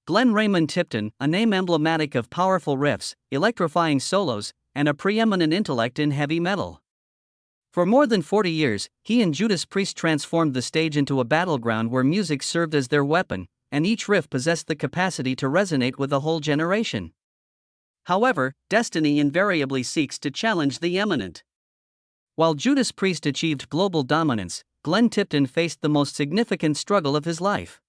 Glenn Raymond Tipton, a name emblematic of powerful riffs, electrifying solos, and a preeminent intellect in heavy metal. For more than 40 years, he and Judas Priest transformed the stage into a battleground where music served as their weapon, and each riff possessed the capacity to resonate with a whole generation. However, destiny invariably seeks to challenge the eminent. While Judas Priest achieved global dominance, Glenn Tipton faced the most significant struggle of his life.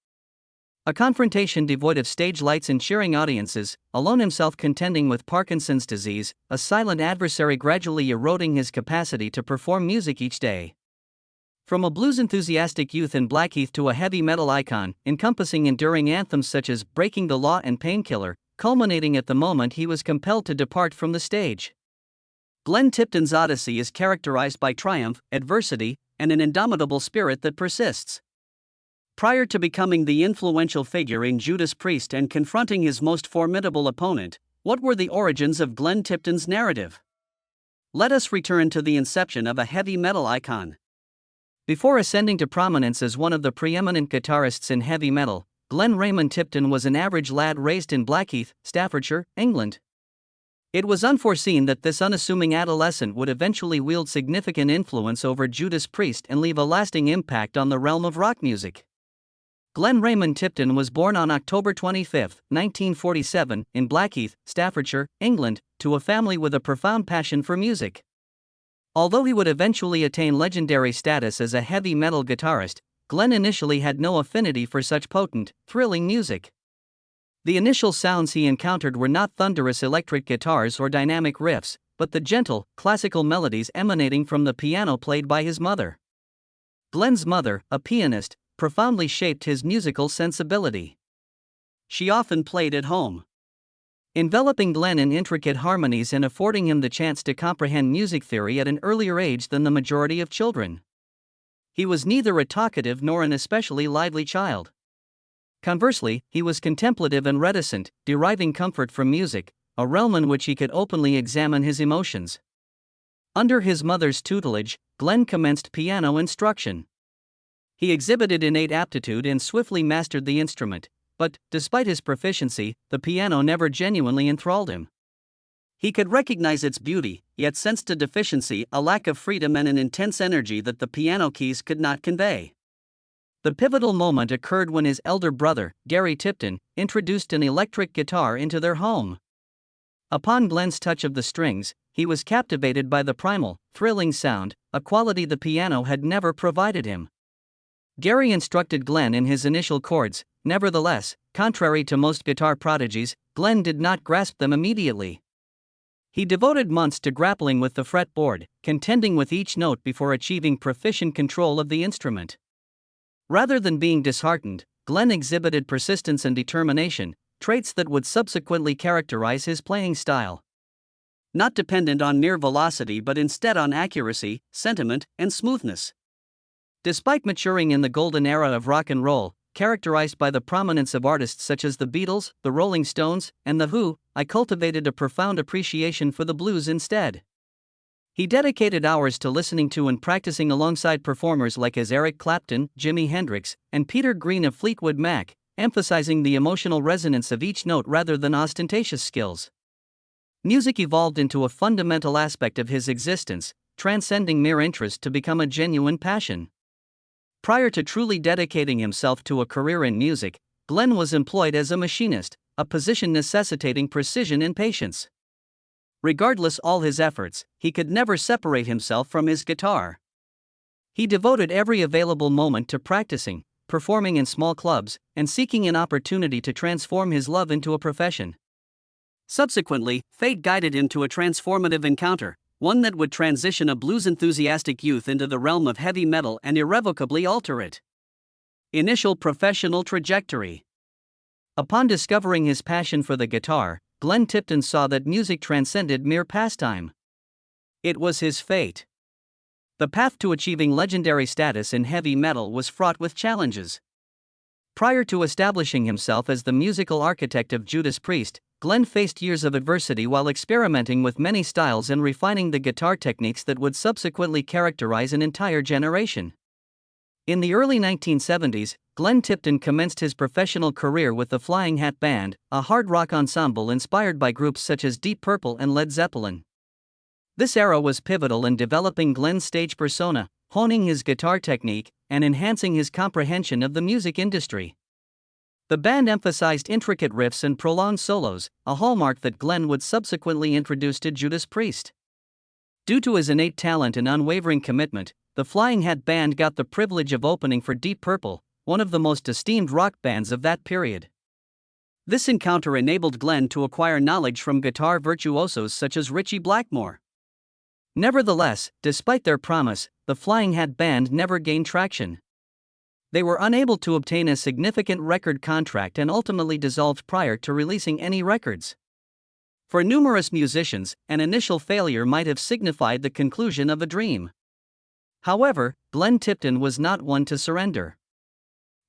A confrontation devoid of stage lights and cheering audiences, alone himself contending with Parkinson's disease, a silent adversary gradually eroding his capacity to perform music each day. From a blues-enthusiastic youth in Blackheath to a heavy metal icon, encompassing enduring anthems such as Breaking the Law and Painkiller, culminating at the moment he was compelled to depart from the stage. Glenn Tipton's odyssey is characterized by triumph, adversity, and an indomitable spirit that persists. Prior to becoming the influential figure in Judas Priest and confronting his most formidable opponent, what were the origins of Glenn Tipton's narrative? Let us return to the inception of a heavy metal icon. Before ascending to prominence as one of the preeminent guitarists in heavy metal, Glenn Raymond Tipton was an average lad raised in Blackheath, Staffordshire, England. It was unforeseen that this unassuming adolescent would eventually wield significant influence over Judas Priest and leave a lasting impact on the realm of rock music. Glenn Raymond Tipton was born on October 25, 1947, in Blackheath, Staffordshire, England, to a family with a profound passion for music. Although he would eventually attain legendary status as a heavy metal guitarist, Glenn initially had no affinity for such potent, thrilling music. The initial sounds he encountered were not thunderous electric guitars or dynamic riffs, but the gentle, classical melodies emanating from the piano played by his mother. Glenn's mother, a pianist, profoundly shaped his musical sensibility. She often played at home, enveloping Glenn in intricate harmonies and affording him the chance to comprehend music theory at an earlier age than the majority of children. He was neither a talkative nor an especially lively child. Conversely, he was contemplative and reticent, deriving comfort from music, a realm in which he could openly examine his emotions. Under his mother's tutelage, Glenn commenced piano instruction. He exhibited innate aptitude and swiftly mastered the instrument, but, despite his proficiency, the piano never genuinely enthralled him. He could recognize its beauty, yet sensed a deficiency, a lack of freedom and an intense energy that the piano keys could not convey. The pivotal moment occurred when his elder brother, Gary Tipton, introduced an electric guitar into their home. Upon Glenn's touch of the strings, he was captivated by the primal, thrilling sound, a quality the piano had never provided him. Gary instructed Glenn in his initial chords. Nevertheless, contrary to most guitar prodigies, Glenn did not grasp them immediately. He devoted months to grappling with the fretboard, contending with each note before achieving proficient control of the instrument. Rather than being disheartened, Glenn exhibited persistence and determination, traits that would subsequently characterize his playing style. Not dependent on mere velocity but instead on accuracy, sentiment, and smoothness. Despite maturing in the golden era of rock and roll, characterized by the prominence of artists such as the Beatles, the Rolling Stones, and The Who, I cultivated a profound appreciation for the blues instead. He dedicated hours to listening to and practicing alongside performers like Eric Clapton, Jimi Hendrix, and Peter Green of Fleetwood Mac, emphasizing the emotional resonance of each note rather than ostentatious skills. Music evolved into a fundamental aspect of his existence, transcending mere interest to become a genuine passion. Prior to truly dedicating himself to a career in music, Glenn was employed as a machinist, a position necessitating precision and patience. Regardless all his efforts, he could never separate himself from his guitar. He devoted every available moment to practicing, performing in small clubs, and seeking an opportunity to transform his love into a profession. Subsequently, fate guided him to a transformative encounter, one that would transition a blues-enthusiastic youth into the realm of heavy metal and irrevocably alter it. Initial professional trajectory. Upon discovering his passion for the guitar, Glenn Tipton saw that music transcended mere pastime. It was his fate. The path to achieving legendary status in heavy metal was fraught with challenges. Prior to establishing himself as the musical architect of Judas Priest, Glenn faced years of adversity while experimenting with many styles and refining the guitar techniques that would subsequently characterize an entire generation. In the early 1970s, Glenn Tipton commenced his professional career with the Flying Hat Band, a hard rock ensemble inspired by groups such as Deep Purple and Led Zeppelin. This era was pivotal in developing Glenn's stage persona, honing his guitar technique, and enhancing his comprehension of the music industry. The band emphasized intricate riffs and prolonged solos, a hallmark that Glenn would subsequently introduce to Judas Priest. Due to his innate talent and unwavering commitment, the Flying Hat Band got the privilege of opening for Deep Purple, one of the most esteemed rock bands of that period. This encounter enabled Glenn to acquire knowledge from guitar virtuosos such as Ritchie Blackmore. Nevertheless, despite their promise, the Flying Hat Band never gained traction. They were unable to obtain a significant record contract and ultimately dissolved prior to releasing any records. For numerous musicians, an initial failure might have signified the conclusion of a dream. However, Glenn Tipton was not one to surrender.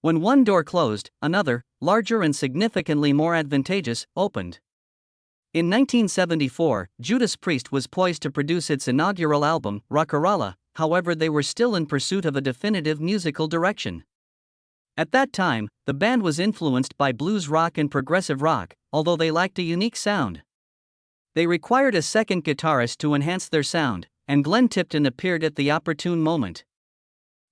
When one door closed, another, larger and significantly more advantageous, opened. In 1974, Judas Priest was poised to produce its inaugural album, Rock'n'Rolla, however they were still in pursuit of a definitive musical direction. At that time, the band was influenced by blues rock and progressive rock, although they lacked a unique sound. They required a second guitarist to enhance their sound, and Glenn Tipton appeared at the opportune moment.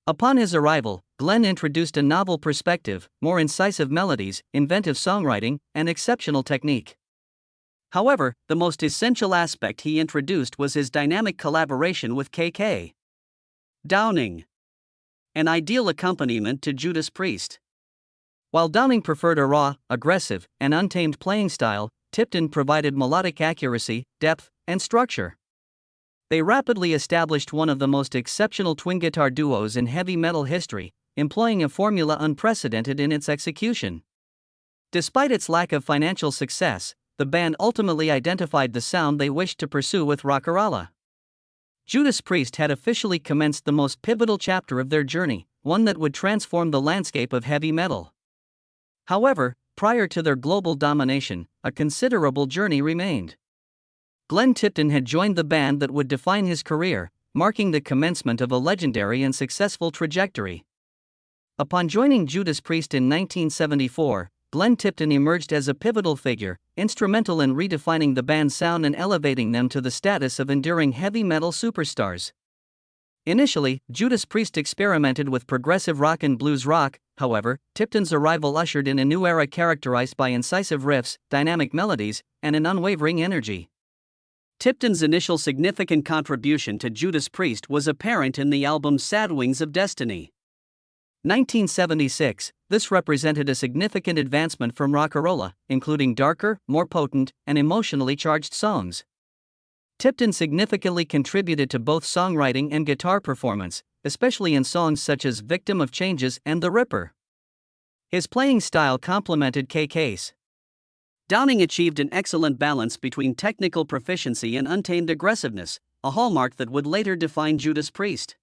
Upon his arrival, Glenn introduced a novel perspective, more incisive melodies, inventive songwriting, and exceptional technique. However, the most essential aspect he introduced was his dynamic collaboration with K.K. Downing, an ideal accompaniment to Judas Priest. While Downing preferred a raw, aggressive, and untamed playing style, Tipton provided melodic accuracy, depth, and structure. They rapidly established one of the most exceptional twin guitar duos in heavy metal history, employing a formula unprecedented in its execution. Despite its lack of financial success, the band ultimately identified the sound they wished to pursue with Rock'n'Rolla. Judas Priest had officially commenced the most pivotal chapter of their journey, one that would transform the landscape of heavy metal. However, prior to their global domination, a considerable journey remained. Glenn Tipton had joined the band that would define his career, marking the commencement of a legendary and successful trajectory. Upon joining Judas Priest in 1974, Glenn Tipton emerged as a pivotal figure, instrumental in redefining the band's sound and elevating them to the status of enduring heavy metal superstars. Initially, Judas Priest experimented with progressive rock and blues rock, however, Tipton's arrival ushered in a new era characterized by incisive riffs, dynamic melodies, and an unwavering energy. Tipton's initial significant contribution to Judas Priest was apparent in the album Sad Wings of Destiny. 1976, this represented a significant advancement from Rock'n'Rolla, including darker, more potent, and emotionally charged songs. Tipton significantly contributed to both songwriting and guitar performance, especially in songs such as Victim of Changes and The Ripper. His playing style complemented K.K.'s. Downing achieved an excellent balance between technical proficiency and untamed aggressiveness, a hallmark that would later define Judas Priest.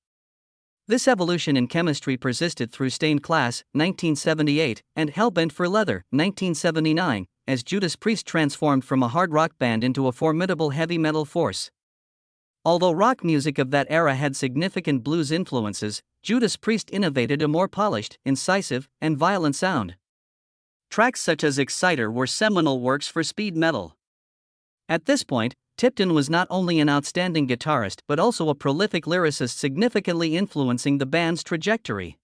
This evolution in chemistry persisted through Stained Class, 1978, and Hellbent for Leather, 1979, as Judas Priest transformed from a hard rock band into a formidable heavy metal force. Although rock music of that era had significant blues influences, Judas Priest innovated a more polished, incisive, and violent sound. Tracks such as Exciter were seminal works for speed metal. At this point, Tipton was not only an outstanding guitarist but also a prolific lyricist, significantly influencing the band's trajectory.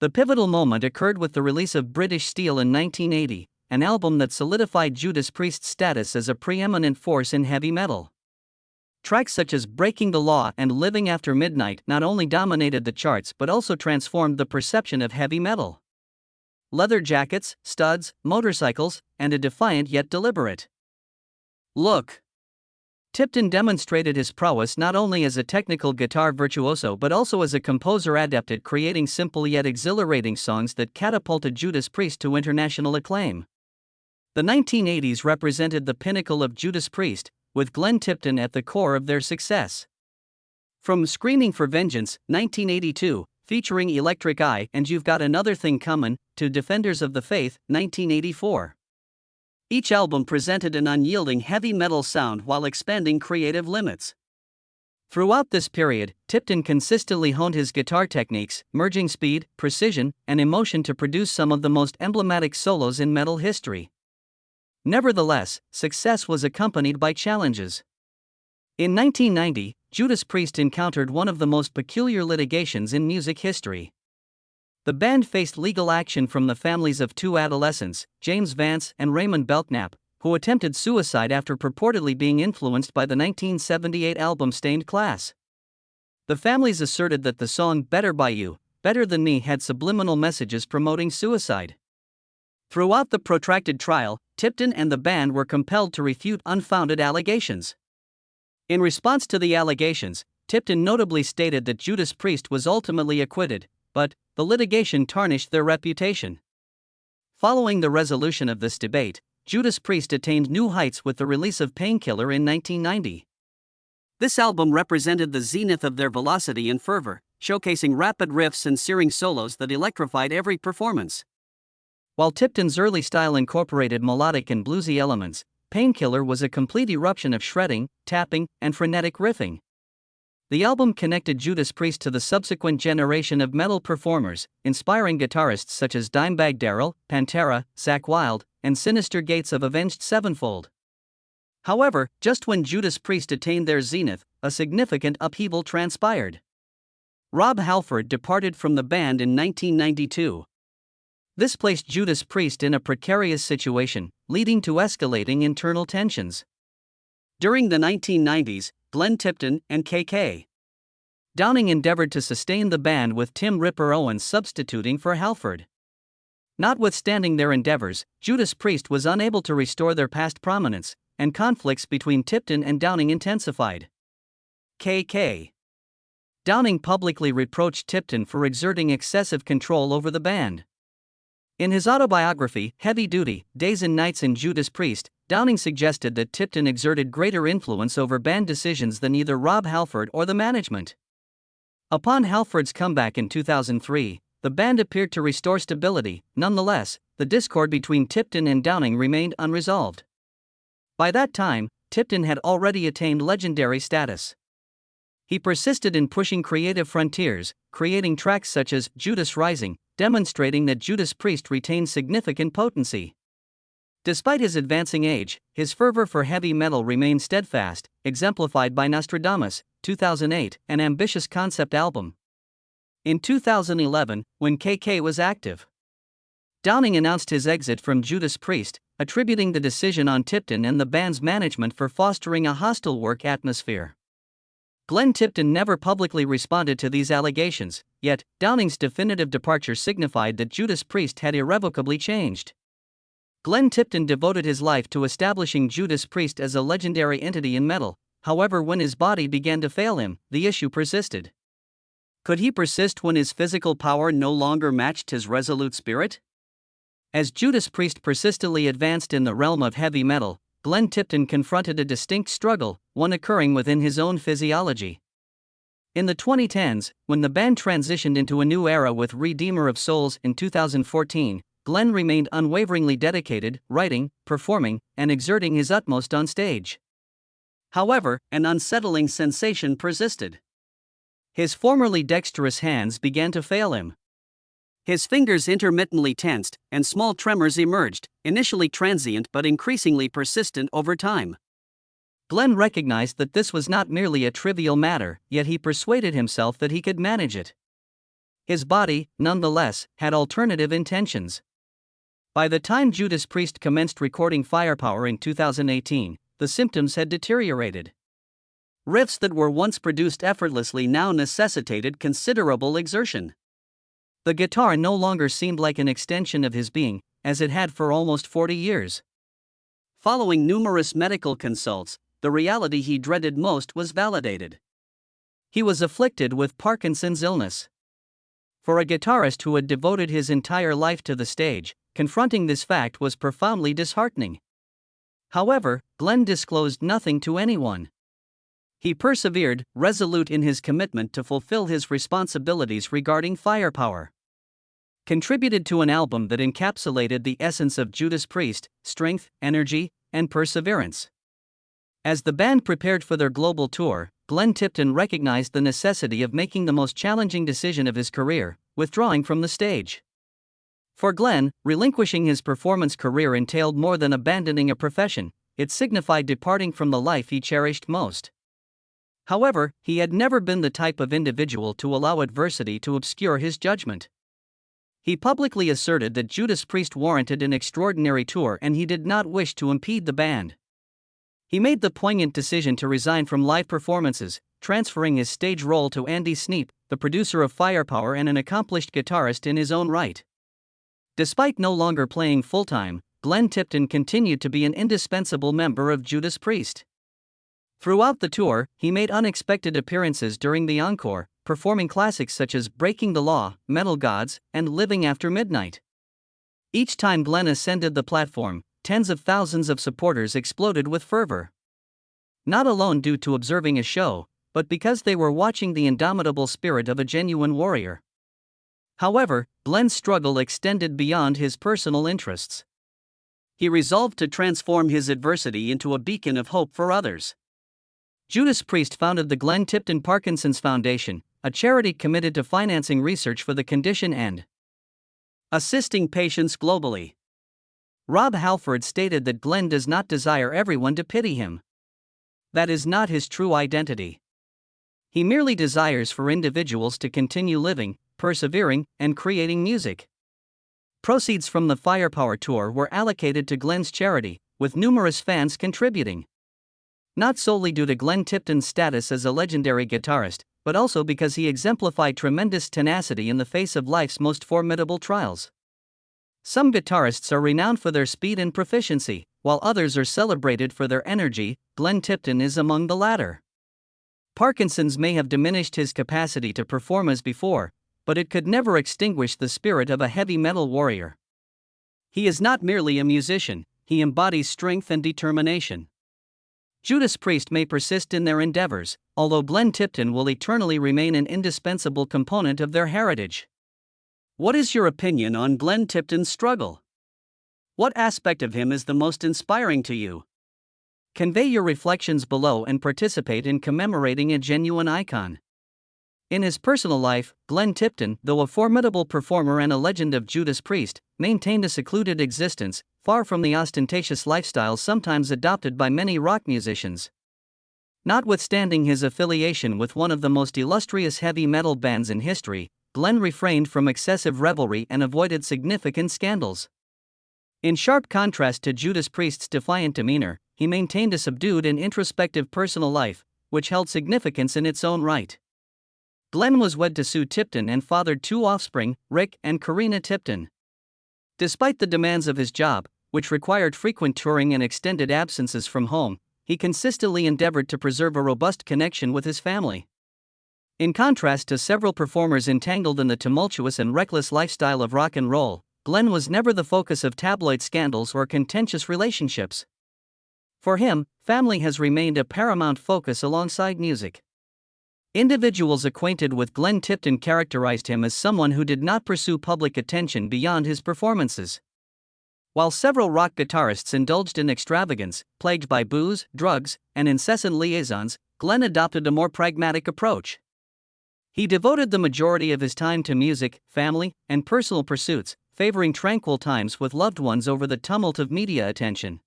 The pivotal moment occurred with the release of British Steel in 1980, an album that solidified Judas Priest's status as a preeminent force in heavy metal. Tracks such as Breaking the Law and Living After Midnight not only dominated the charts but also transformed the perception of heavy metal. Leather jackets, studs, motorcycles, and a defiant yet deliberate look. Tipton demonstrated his prowess not only as a technical guitar virtuoso but also as a composer adept at creating simple yet exhilarating songs that catapulted Judas Priest to international acclaim. The 1980s represented the pinnacle of Judas Priest, with Glenn Tipton at the core of their success. From Screaming for Vengeance, 1982, featuring Electric Eye and You've Got Another Thing Comin', to Defenders of the Faith, 1984. Each album presented an unyielding heavy metal sound while expanding creative limits. Throughout this period, Tipton consistently honed his guitar techniques, merging speed, precision, and emotion to produce some of the most emblematic solos in metal history. Nevertheless, success was accompanied by challenges. In 1990, Judas Priest encountered one of the most peculiar litigations in music history. The band faced legal action from the families of two adolescents, James Vance and Raymond Belknap, who attempted suicide after purportedly being influenced by the 1978 album Stained Class. The families asserted that the song Better By You, Better Than Me had subliminal messages promoting suicide. Throughout the protracted trial, Tipton and the band were compelled to refute unfounded allegations. In response to the allegations, Tipton notably stated that Judas Priest was ultimately acquitted, but the litigation tarnished their reputation. Following the resolution of this debate, Judas Priest attained new heights with the release of Painkiller in 1990. This album represented the zenith of their velocity and fervor, showcasing rapid riffs and searing solos that electrified every performance. While Tipton's early style incorporated melodic and bluesy elements, Painkiller was a complete eruption of shredding, tapping, and frenetic riffing. The album connected Judas Priest to the subsequent generation of metal performers, inspiring guitarists such as Dimebag Darrell, Pantera, Zakk Wylde, and Sinister Gates of Avenged Sevenfold. However, just when Judas Priest attained their zenith, a significant upheaval transpired. Rob Halford departed from the band in 1992. This placed Judas Priest in a precarious situation, leading to escalating internal tensions. During the 1990s, Glenn Tipton and K.K. Downing endeavored to sustain the band with Tim "Ripper" Owens substituting for Halford. Notwithstanding their endeavors, Judas Priest was unable to restore their past prominence, and conflicts between Tipton and Downing intensified. K.K. Downing publicly reproached Tipton for exerting excessive control over the band. In his autobiography, Heavy Duty, Days and Nights in Judas Priest, Downing suggested that Tipton exerted greater influence over band decisions than either Rob Halford or the management. Upon Halford's comeback in 2003, the band appeared to restore stability. Nonetheless, the discord between Tipton and Downing remained unresolved. By that time, Tipton had already attained legendary status. He persisted in pushing creative frontiers, creating tracks such as Judas Rising, demonstrating that Judas Priest retained significant potency. Despite his advancing age, his fervor for heavy metal remained steadfast, exemplified by Nostradamus, 2008, an ambitious concept album. In 2011, when K.K. was active, Downing announced his exit from Judas Priest, attributing the decision on Tipton and the band's management for fostering a hostile work atmosphere. Glenn Tipton never publicly responded to these allegations, yet Downing's definitive departure signified that Judas Priest had irrevocably changed. Glenn Tipton devoted his life to establishing Judas Priest as a legendary entity in metal. However, when his body began to fail him, the issue persisted. Could he persist when his physical power no longer matched his resolute spirit? As Judas Priest persistently advanced in the realm of heavy metal, Glenn Tipton confronted a distinct struggle, one occurring within his own physiology. In the 2010s, when the band transitioned into a new era with Redeemer of Souls in 2014, Glenn remained unwaveringly dedicated, writing, performing, and exerting his utmost on stage. However, an unsettling sensation persisted. His formerly dexterous hands began to fail him. His fingers intermittently tensed, and small tremors emerged, initially transient but increasingly persistent over time. Glenn recognized that this was not merely a trivial matter, yet he persuaded himself that he could manage it. His body, nonetheless, had alternative intentions. By the time Judas Priest commenced recording Firepower in 2018, the symptoms had deteriorated. Riffs that were once produced effortlessly now necessitated considerable exertion. The guitar no longer seemed like an extension of his being, as it had for almost 40 years. Following numerous medical consults, the reality he dreaded most was validated. He was afflicted with Parkinson's illness. For a guitarist who had devoted his entire life to the stage, confronting this fact was profoundly disheartening. However, Glenn disclosed nothing to anyone. He persevered, resolute in his commitment to fulfill his responsibilities regarding Firepower. Contributed to an album that encapsulated the essence of Judas Priest: strength, energy, and perseverance. As the band prepared for their global tour, Glenn Tipton recognized the necessity of making the most challenging decision of his career, withdrawing from the stage. For Glenn, relinquishing his performance career entailed more than abandoning a profession, it signified departing from the life he cherished most. However, he had never been the type of individual to allow adversity to obscure his judgment. He publicly asserted that Judas Priest warranted an extraordinary tour and he did not wish to impede the band. He made the poignant decision to resign from live performances, transferring his stage role to Andy Sneap, the producer of Firepower and an accomplished guitarist in his own right. Despite no longer playing full-time, Glenn Tipton continued to be an indispensable member of Judas Priest. Throughout the tour, he made unexpected appearances during the encore, performing classics such as Breaking the Law, Metal Gods, and Living After Midnight. Each time Glenn ascended the platform, tens of thousands of supporters exploded with fervor. Not alone due to observing a show, but because they were watching the indomitable spirit of a genuine warrior. However, Glenn's struggle extended beyond his personal interests. He resolved to transform his adversity into a beacon of hope for others. Judas Priest founded the Glenn Tipton Parkinson's Foundation, a charity committed to financing research for the condition and assisting patients globally. Rob Halford stated that Glenn does not desire everyone to pity him. That is not his true identity. He merely desires for individuals to continue living, persevering, and creating music. Proceeds from the Firepower tour were allocated to Glenn's charity, with numerous fans contributing. Not solely due to Glenn Tipton's status as a legendary guitarist, but also because he exemplified tremendous tenacity in the face of life's most formidable trials. Some guitarists are renowned for their speed and proficiency, while others are celebrated for their energy. Glenn Tipton is among the latter. Parkinson's may have diminished his capacity to perform as before, but it could never extinguish the spirit of a heavy metal warrior. He is not merely a musician, he embodies strength and determination. Judas Priest may persist in their endeavors, although Glenn Tipton will eternally remain an indispensable component of their heritage. What is your opinion on Glenn Tipton's struggle? What aspect of him is the most inspiring to you? Convey your reflections below and participate in commemorating a genuine icon. In his personal life, Glenn Tipton, though a formidable performer and a legend of Judas Priest, maintained a secluded existence, far from the ostentatious lifestyles sometimes adopted by many rock musicians. Notwithstanding his affiliation with one of the most illustrious heavy metal bands in history, Glenn refrained from excessive revelry and avoided significant scandals. In sharp contrast to Judas Priest's defiant demeanor, he maintained a subdued and introspective personal life, which held significance in its own right. Glenn was wed to Sue Tipton and fathered two offspring, Rick and Karina Tipton. Despite the demands of his job, which required frequent touring and extended absences from home, he consistently endeavored to preserve a robust connection with his family. In contrast to several performers entangled in the tumultuous and reckless lifestyle of rock and roll, Glenn was never the focus of tabloid scandals or contentious relationships. For him, family has remained a paramount focus alongside music. Individuals acquainted with Glenn Tipton characterized him as someone who did not pursue public attention beyond his performances. While several rock guitarists indulged in extravagance, plagued by booze, drugs, and incessant liaisons, Glenn adopted a more pragmatic approach. He devoted the majority of his time to music, family, and personal pursuits, favoring tranquil times with loved ones over the tumult of media attention.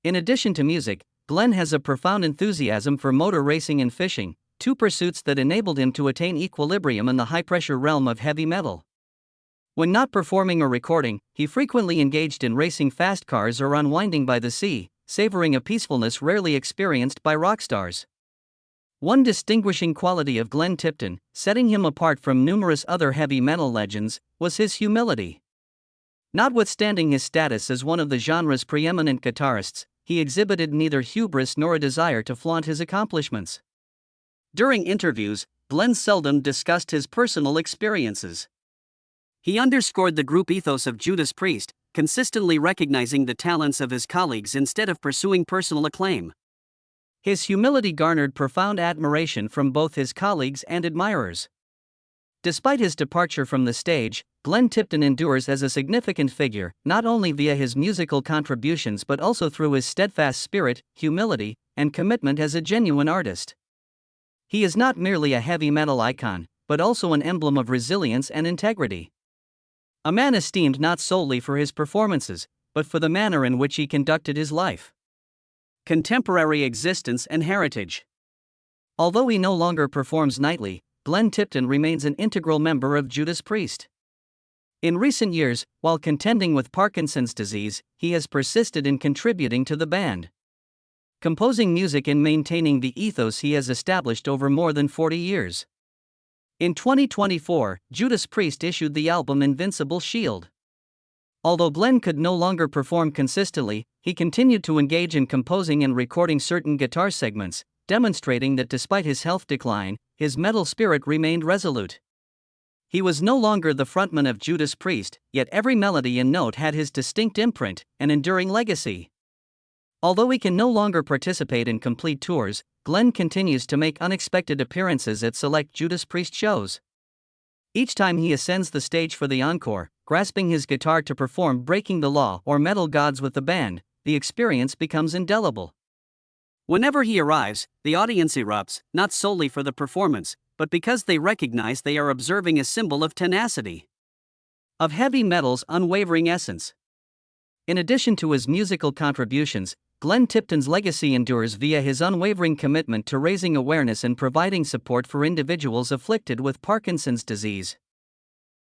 In addition to music, Glenn has a profound enthusiasm for motor racing and fishing, two pursuits that enabled him to attain equilibrium in the high-pressure realm of heavy metal. When not performing or recording, he frequently engaged in racing fast cars or unwinding by the sea, savoring a peacefulness rarely experienced by rock stars. One distinguishing quality of Glenn Tipton, setting him apart from numerous other heavy metal legends, was his humility. Notwithstanding his status as one of the genre's preeminent guitarists, he exhibited neither hubris nor a desire to flaunt his accomplishments. During interviews, Glenn seldom discussed his personal experiences. He underscored the group ethos of Judas Priest, consistently recognizing the talents of his colleagues instead of pursuing personal acclaim. His humility garnered profound admiration from both his colleagues and admirers. Despite his departure from the stage, Glenn Tipton endures as a significant figure, not only via his musical contributions but also through his steadfast spirit, humility, and commitment as a genuine artist. He is not merely a heavy metal icon, but also an emblem of resilience and integrity. A man esteemed not solely for his performances, but for the manner in which he conducted his life. Contemporary existence and heritage. Although he no longer performs nightly, Glenn Tipton remains an integral member of Judas Priest. In recent years, while contending with Parkinson's disease, he has persisted in contributing to the band, composing music and maintaining the ethos he has established over more than 40 years. In 2024, Judas Priest issued the album Invincible Shield. Although Glenn could no longer perform consistently, he continued to engage in composing and recording certain guitar segments, demonstrating that despite his health decline, his metal spirit remained resolute. He was no longer the frontman of Judas Priest, yet every melody and note had his distinct imprint, an enduring legacy. Although he can no longer participate in complete tours, Glenn continues to make unexpected appearances at select Judas Priest shows. Each time he ascends the stage for the encore, grasping his guitar to perform Breaking the Law or Metal Gods with the band, the experience becomes indelible. Whenever he arrives, the audience erupts, not solely for the performance, but because they recognize they are observing a symbol of tenacity, of heavy metal's unwavering essence. In addition to his musical contributions, Glenn Tipton's legacy endures via his unwavering commitment to raising awareness and providing support for individuals afflicted with Parkinson's disease.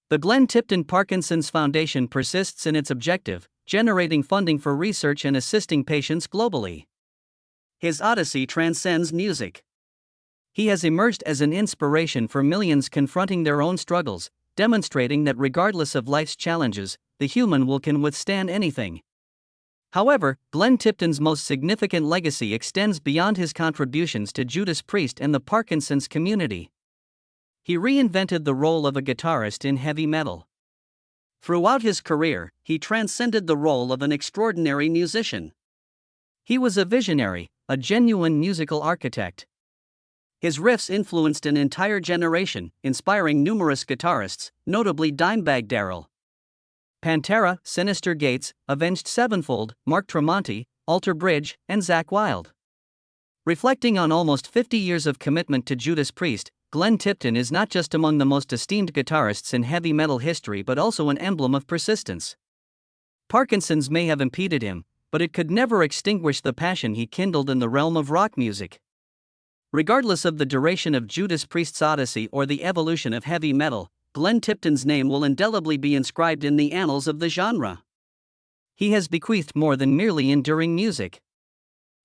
The Glenn Tipton Parkinson's Foundation persists in its objective, generating funding for research and assisting patients globally. His odyssey transcends music. He has emerged as an inspiration for millions confronting their own struggles, demonstrating that regardless of life's challenges, the human will can withstand anything. However, Glenn Tipton's most significant legacy extends beyond his contributions to Judas Priest and the Parkinson's community. He reinvented the role of a guitarist in heavy metal. Throughout his career, he transcended the role of an extraordinary musician. He was a visionary, a genuine musical architect. His riffs influenced an entire generation, inspiring numerous guitarists, notably Dimebag Darrell, Pantera, Sinister Gates, Avenged Sevenfold, Mark Tremonti, Alter Bridge, and Zakk Wylde. Reflecting on almost 50 years of commitment to Judas Priest, Glenn Tipton is not just among the most esteemed guitarists in heavy metal history but also an emblem of persistence. Parkinson's may have impeded him, but it could never extinguish the passion he kindled in the realm of rock music. Regardless of the duration of Judas Priest's odyssey or the evolution of heavy metal, Glenn Tipton's name will indelibly be inscribed in the annals of the genre. He has bequeathed more than merely enduring music.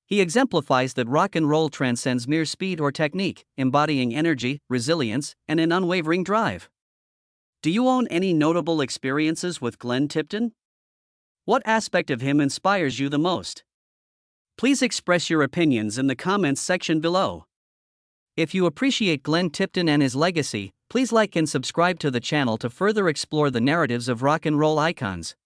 He exemplifies that rock and roll transcends mere speed or technique, embodying energy, resilience, and an unwavering drive. Do you own any notable experiences with Glenn Tipton? What aspect of him inspires you the most? Please express your opinions in the comments section below. If you appreciate Glenn Tipton and his legacy, please like and subscribe to the channel to further explore the narratives of rock and roll icons.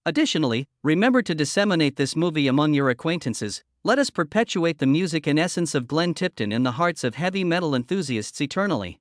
Additionally, remember to disseminate this movie among your acquaintances. Let us perpetuate the music and essence of Glenn Tipton in the hearts of heavy metal enthusiasts eternally.